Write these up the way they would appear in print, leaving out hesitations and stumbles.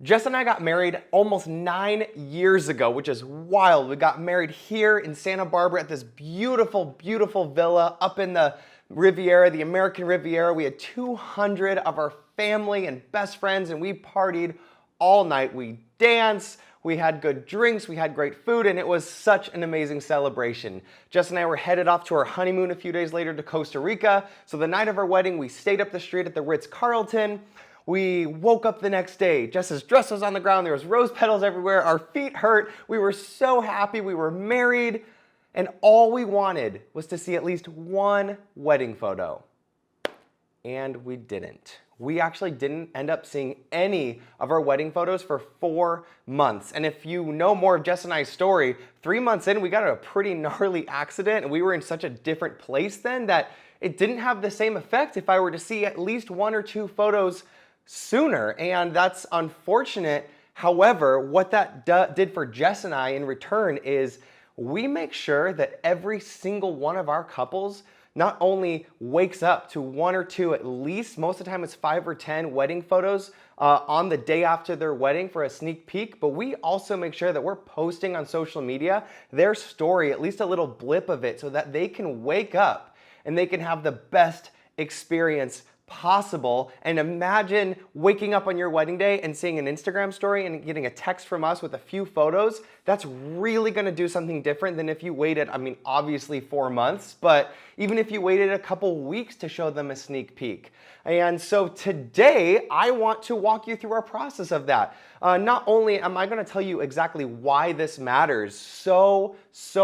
Jess and I got married almost 9 years ago, which is wild. We got married here in Santa Barbara at this beautiful, beautiful villa up in the Riviera, the American Riviera. We had 200 of our family and best friends, and we partied all night. We danced, we had good drinks, we had great food, and it was such an amazing celebration. Jess and I were headed off to our honeymoon a few days later to Costa Rica. So the night of our wedding, we stayed up the street at the Ritz-Carlton. We woke up the next day. Jess's dress was on the ground. There was rose petals everywhere. Our feet hurt. We were so happy. We were married. And all we wanted was to see at least one wedding photo. And we didn't. We actually didn't end up seeing any of our wedding photos for 4 months. And if you know more of Jess and I's story, 3 months in, we got in a pretty gnarly accident, and we were in such a different place then that it didn't have the same effect if I were to see at least 1 or 2 photos sooner, and that's unfortunate. However, what that did for Jess and I in return is we make sure that every single one of our couples not only wakes up to 1 or 2 at least, most of the time it's 5 or 10 wedding photos on the day after their wedding for a sneak peek, but we also make sure that we're posting on social media their story, at least a little blip of it, so that they can wake up and they can have the best experience possible. And imagine waking up on your wedding day and seeing an Instagram story and getting a text from us with a few photos. That's really gonna do something different than if you waited, obviously 4 months, but even if you waited a couple weeks to show them a sneak peek. And so today, I want to walk you through our process of that. Not only am I gonna tell you exactly why this matters so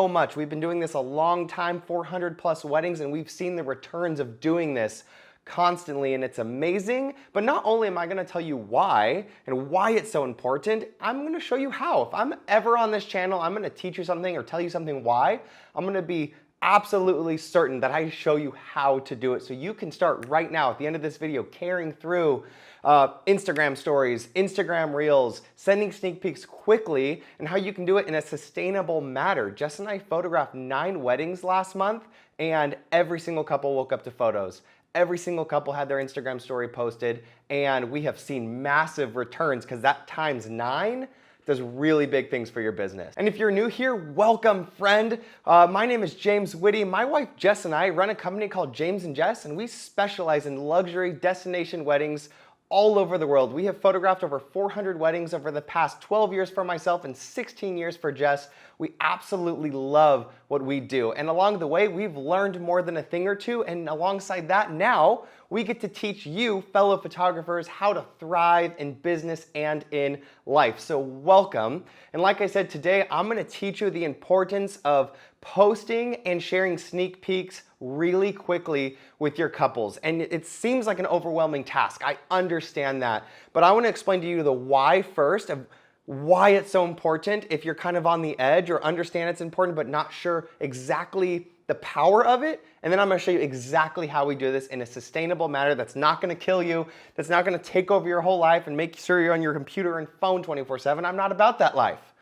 much. We've been doing this a long time, 400 plus weddings, and we've seen the returns of doing this constantly, and it's amazing. But not only am I gonna tell you why and why it's so important, I'm gonna show you how. If I'm ever on this channel, I'm gonna teach you something or tell you something why, I'm gonna be absolutely certain that I show you how to do it, so you can start right now at the end of this video carrying through Instagram stories, Instagram reels, sending sneak peeks quickly, and how you can do it in a sustainable manner. Jess and I photographed 9 weddings last month, and every single couple woke up to photos. Every single couple had their Instagram story posted, and we have seen massive returns because that times 9 does really big things for your business. And if you're new here, welcome, friend. My name is James Whitty. My wife Jess and I run a company called James and Jess, and we specialize in luxury destination weddings all over the world. We have photographed over 400 weddings over the past 12 years for myself and 16 years for Jess. We absolutely love what we do. And along the way, we've learned more than a thing or two. And alongside that, now we get to teach you, fellow photographers, how to thrive in business and in life. So welcome. And like I said, today, I'm gonna teach you the importance of posting and sharing sneak peeks really quickly with your couples. And it seems like an overwhelming task. I understand that. But I want to explain to you the why first, of why it's so important if you're kind of on the edge or understand it's important but not sure exactly the power of it. And then I'm going to show you exactly how we do this in a sustainable manner that's not going to kill you, that's not going to take over your whole life and make sure you're on your computer and phone 24/7. I'm not about that life.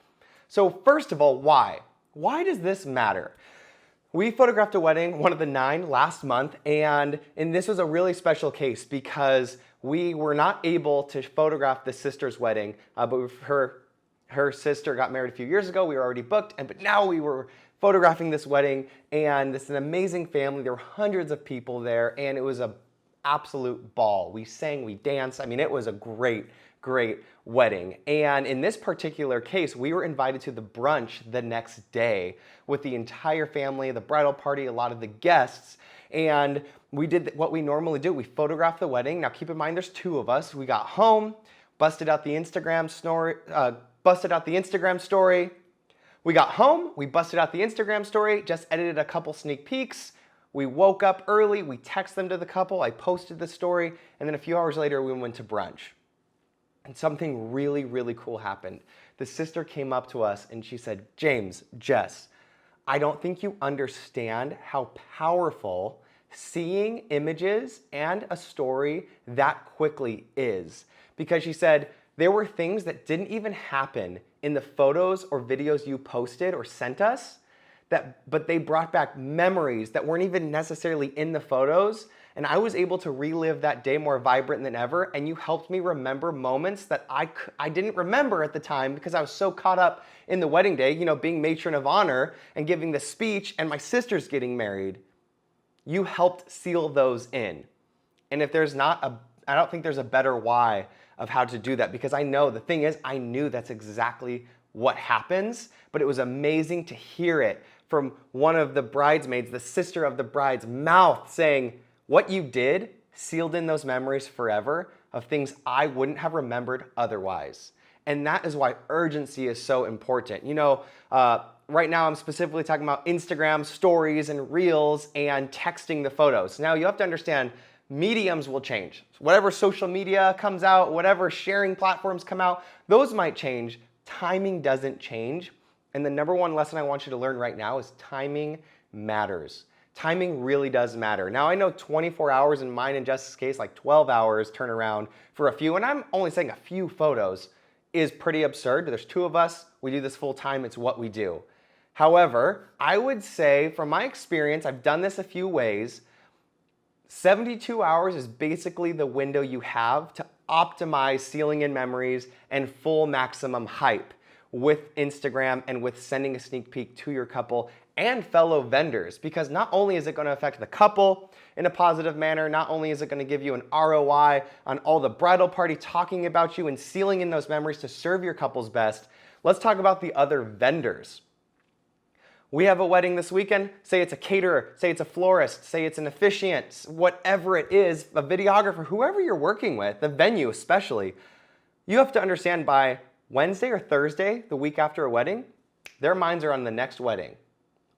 So first of all, why? Why does this matter? We photographed a wedding, one of the 9 last month, and this was a really special case because we were not able to photograph the sister's wedding, but her sister got married a few years ago. We were already booked, but now we were photographing this wedding, and it's an amazing family. There were hundreds of people there, and it was an absolute ball. We sang, we danced. It was a great wedding. And in this particular case, we were invited to the brunch the next day with the entire family, the bridal party, a lot of the guests. And we did what we normally do. We photographed the wedding. Now keep in mind, there's 2 of us. We got home, busted out the Instagram story. We got home, we busted out the Instagram story, just edited a couple sneak peeks. We woke up early, we texted them to the couple, I posted the story, and then a few hours later, we went to brunch. And something really cool happened. The sister came up to us and she said, James, Jess, I don't think you understand how powerful seeing images and a story that quickly is. Because she said, there were things that didn't even happen in the photos or videos you posted or sent us, but they brought back memories that weren't even necessarily in the photos, And I was able to relive that day more vibrant than ever, and you helped me remember moments that I didn't remember at the time because I was so caught up in the wedding day, you know, being matron of honor and giving the speech and my sister's getting married. You helped seal those in. And if there's I don't think there's a better why of how to do that, because I know, the thing is, I knew that's exactly what happens, but it was amazing to hear it from one of the bridesmaids, the sister of the bride's mouth, saying, what you did sealed in those memories forever of things I wouldn't have remembered otherwise. And that is why urgency is so important. You know, right now I'm specifically talking about Instagram stories and reels and texting the photos. Now you have to understand, mediums will change. Whatever social media comes out, whatever sharing platforms come out, those might change. Timing doesn't change. And the number one lesson I want you to learn right now is timing matters. Timing really does matter. Now I know 24 hours in mine and Jess's case, like 12 hours turnaround for a few, and I'm only saying a few photos, is pretty absurd. There's two of us, we do this full time, it's what we do. However, I would say from my experience, I've done this a few ways, 72 hours is basically the window you have to optimize sealing in memories and full maximum hype with Instagram and with sending a sneak peek to your couple and fellow vendors, because not only is it going to affect the couple in a positive manner, not only is it going to give you an ROI on all the bridal party talking about you and sealing in those memories to serve your couples best, let's talk about the other vendors. We have a wedding this weekend, say it's a caterer, say it's a florist, say it's an officiant, whatever it is, a videographer, whoever you're working with, the venue especially, you have to understand by Wednesday or Thursday, the week after a wedding, their minds are on the next wedding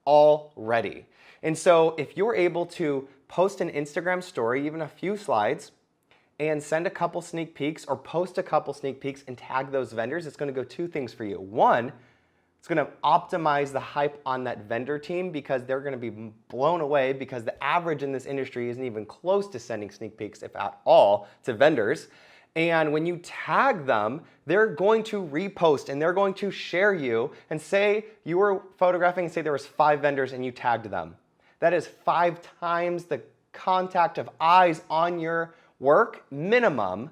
already. And so if you're able to post an Instagram story, even a few slides, and send a couple sneak peeks or post a couple sneak peeks and tag those vendors, it's going to go two things for you. One, it's going to optimize the hype on that vendor team because they're going to be blown away because the average in this industry isn't even close to sending sneak peeks, if at all, to vendors. And when you tag them, they're going to repost and they're going to share you and say you were photographing and say there was 5 vendors and you tagged them. That is 5 times the contact of eyes on your work, minimum,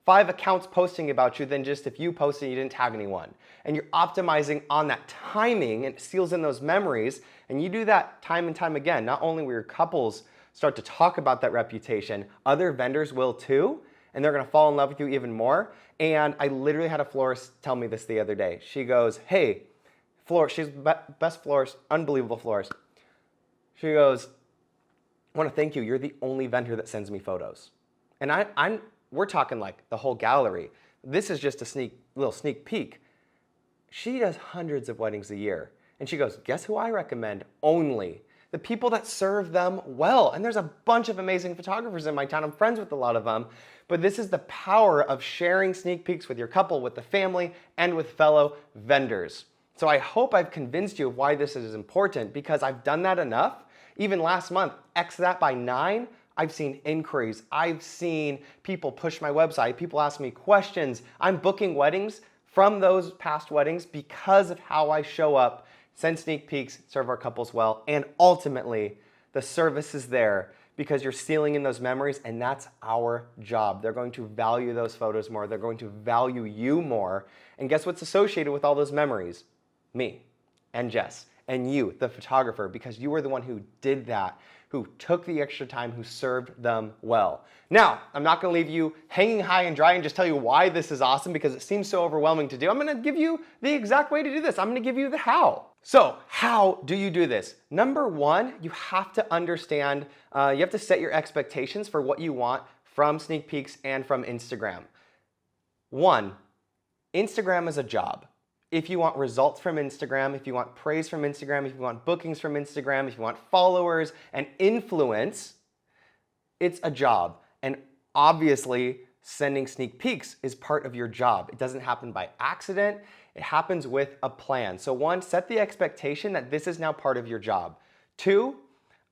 5 accounts posting about you than just if you posted and you didn't tag anyone. And you're optimizing on that timing and it seals in those memories. And you do that time and time again. Not only will your couples start to talk about that reputation, other vendors will too. And they're gonna fall in love with you even more. And I literally had a florist tell me this the other day. She goes, hey, she's best florist, unbelievable florist. She goes, I wanna thank you, you're the only vendor that sends me photos. And we're talking like the whole gallery. This is just a little sneak peek. She does hundreds of weddings a year. And she goes, guess who I recommend only? The people that serve them well. And there's a bunch of amazing photographers in my town. I'm friends with a lot of them. But this is the power of sharing sneak peeks with your couple, with the family, and with fellow vendors. So I hope I've convinced you of why this is important, because I've done that enough. Even last month, X that by 9, I've seen inquiries. I've seen people push my website. People ask me questions. I'm booking weddings from those past weddings because of how I show up, send sneak peeks, serve our couples well, and ultimately the service is there because you're sealing in those memories, and that's our job. They're going to value those photos more. They're going to value you more. And guess what's associated with all those memories? Me and Jess and you, the photographer, because you were the one who did that, who took the extra time, who served them well. Now, I'm not gonna leave you hanging high and dry and just tell you why this is awesome because it seems so overwhelming to do. I'm gonna give you the exact way to do this. I'm gonna give you the how. So, how do you do this? Number one, you have to understand, you have to set your expectations for what you want from sneak peeks and from Instagram. One, Instagram is a job. If you want results from Instagram, if you want praise from Instagram, if you want bookings from Instagram, if you want followers and influence, it's a job. And obviously, sending sneak peeks is part of your job. It doesn't happen by accident. It happens with a plan. So one, set the expectation that this is now part of your job. 2,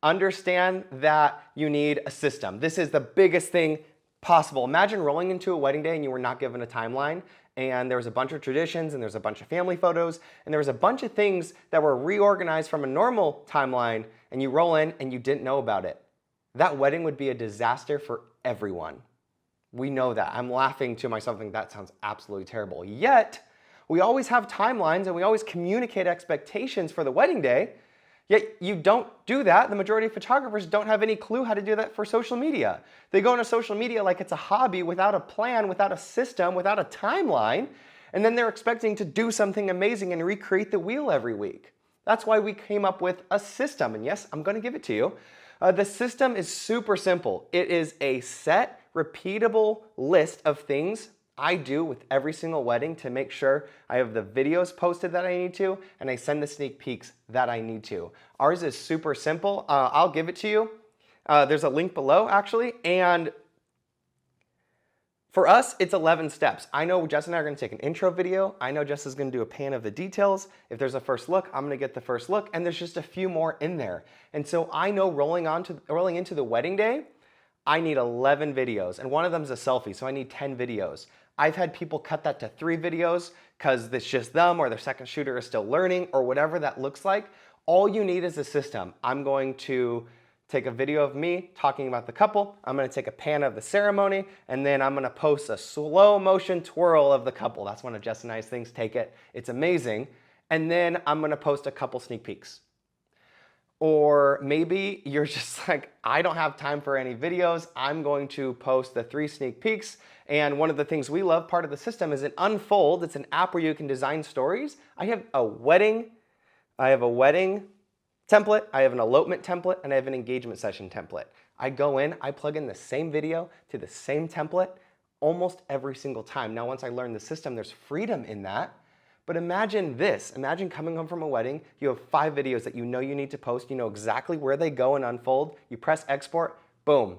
understand that you need a system. This is the biggest thing possible. Imagine rolling into a wedding day and you were not given a timeline, and there was a bunch of traditions and there's a bunch of family photos and there was a bunch of things that were reorganized from a normal timeline, and you roll in and you didn't know about it. that wedding would be a disaster for everyone. We know that. I'm laughing to myself thinking that sounds absolutely terrible. Yet, we always have timelines and we always communicate expectations for the wedding day. Yet you don't do that. The majority of photographers don't have any clue how to do that for social media. They go into social media like it's a hobby without a plan, without a system, without a timeline, and then they're expecting to do something amazing and recreate the wheel every week. That's why we came up with a system, and yes, I'm going to give it to you. The system is super simple. It is a set, repeatable list of things I do with every single wedding to make sure I have the videos posted that I need to, and I send the sneak peeks that I need to. Ours is super simple. I'll give it to you. There's a link below, actually, and for us, it's 11 steps. I know Jess and I are going to take an intro video. I know Jess is going to do a pan of the details. If there's a first look, I'm going to get the first look, and there's just a few more in there. And so I know rolling into the wedding day, I need 11 videos, and one of them is a selfie, so I need 10 videos. I've had people cut that to 3 videos because it's just them or their second shooter is still learning or whatever that looks like. All you need is a system. I'm going to take a video of me talking about the couple. I'm going to take a pan of the ceremony, and then I'm going to post a slow motion twirl of the couple. That's one of Jess and I's things. Take it. It's amazing. And then I'm going to post a couple sneak peeks. Or maybe you're just like, I don't have time for any videos. I'm going to post the 3 sneak peeks. And one of the things we love, part of the system, is an Unfold. It's an app where you can design stories. I have a wedding template, I have an elopement template, and I have an engagement session template. I go in, I plug in the same video to the same template almost every single time. Now, once I learn the system, there's freedom in that. But imagine this. Imagine coming home from a wedding. You have 5 videos that you know you need to post. You know exactly where they go and Unfold. You press export, boom.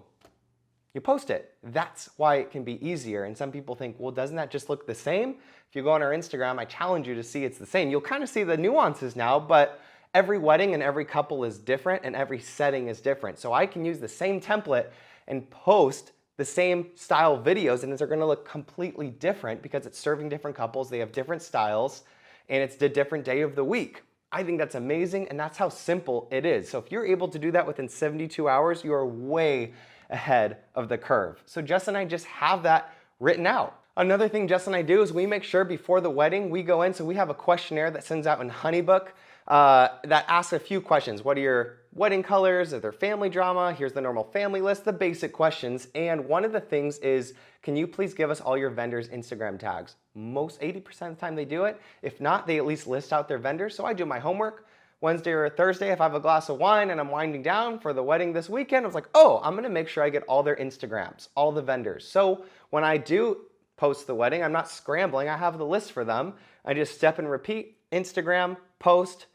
You post it. That's why it can be easier. And some people think, well, doesn't that just look the same? If you go on our Instagram, I challenge you to see it's the same. You'll kind of see the nuances now, but every wedding and every couple is different and every setting is different. So I can use the same template and post the same style videos, and they're gonna look completely different because it's serving different couples, they have different styles, and it's the different day of the week. I think that's amazing, and that's how simple it is. So if you're able to do that within 72 hours, you are way ahead of the curve. So Jess and I just have that written out. Another thing Jess and I do is we make sure before the wedding, we go in, so we have a questionnaire that sends out in Honeybook that asks a few questions. What are your wedding colors? Is there family drama? Here's the normal family list, the basic questions. And one of the things is, can you please give us all your vendors' Instagram tags? Most 80% of the time they do it. If not, they at least list out their vendors. So I do my homework. Wednesday or Thursday, if I have a glass of wine and I'm winding down for the wedding this weekend, I was like, oh, I'm gonna make sure I get all their Instagrams, all the vendors. So when I do post the wedding, I'm not scrambling, I have the list for them. I just step and repeat, Instagram, post,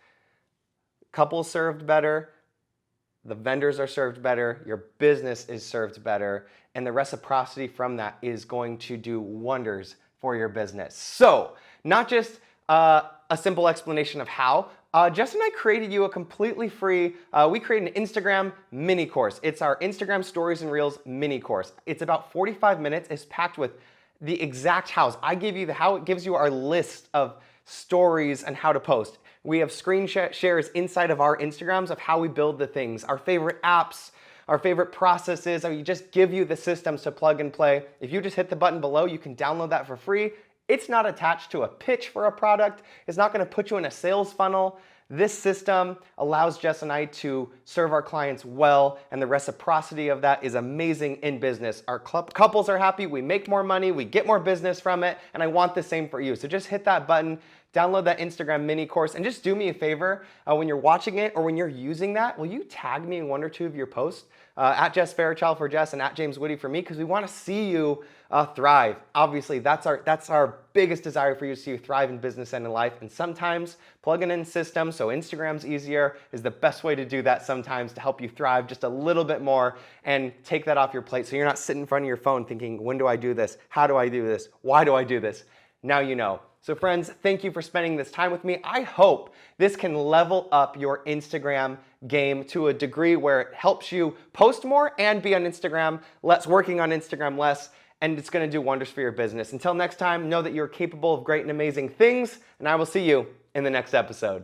couple served better, the vendors are served better, your business is served better, and the reciprocity from that is going to do wonders for your business. So, not just a simple explanation of how, Jess and I created you a completely free, we created an Instagram mini course. It's our Instagram Stories and Reels mini course. It's about 45 minutes, it's packed with the exact hows. I give you the how, it gives you our list of stories and how to post. We have screen shares inside of our Instagrams of how we build the things, our favorite apps, our favorite processes. We just give you the systems to plug and play. If you just hit the button below, you can download that for free. It's not attached to a pitch for a product. It's not going to put you in a sales funnel. This system allows Jess and I to serve our clients well, and the reciprocity of that is amazing in business. Our couples are happy, we make more money, we get more business from it, and I want the same for you. So just hit that button, download that Instagram mini course, and just do me a favor, when you're watching it or when you're using that, will you tag me in 1 or 2 of your posts? At Jess Fairchild for Jess and at James Woody for me, because we want to see you thrive. Obviously, that's our biggest desire for you, to see you thrive in business and in life. And sometimes plugging in systems, so Instagram's easier, is the best way to do that sometimes, to help you thrive just a little bit more and take that off your plate so you're not sitting in front of your phone thinking, when do I do this? How do I do this? Why do I do this? Now you know. So friends, thank you for spending this time with me. I hope this can level up your Instagram game to a degree where it helps you post more and be on Instagram working on Instagram less, and it's going to do wonders for your business. Until next time, know that you're capable of great and amazing things, and I will see you in the next episode.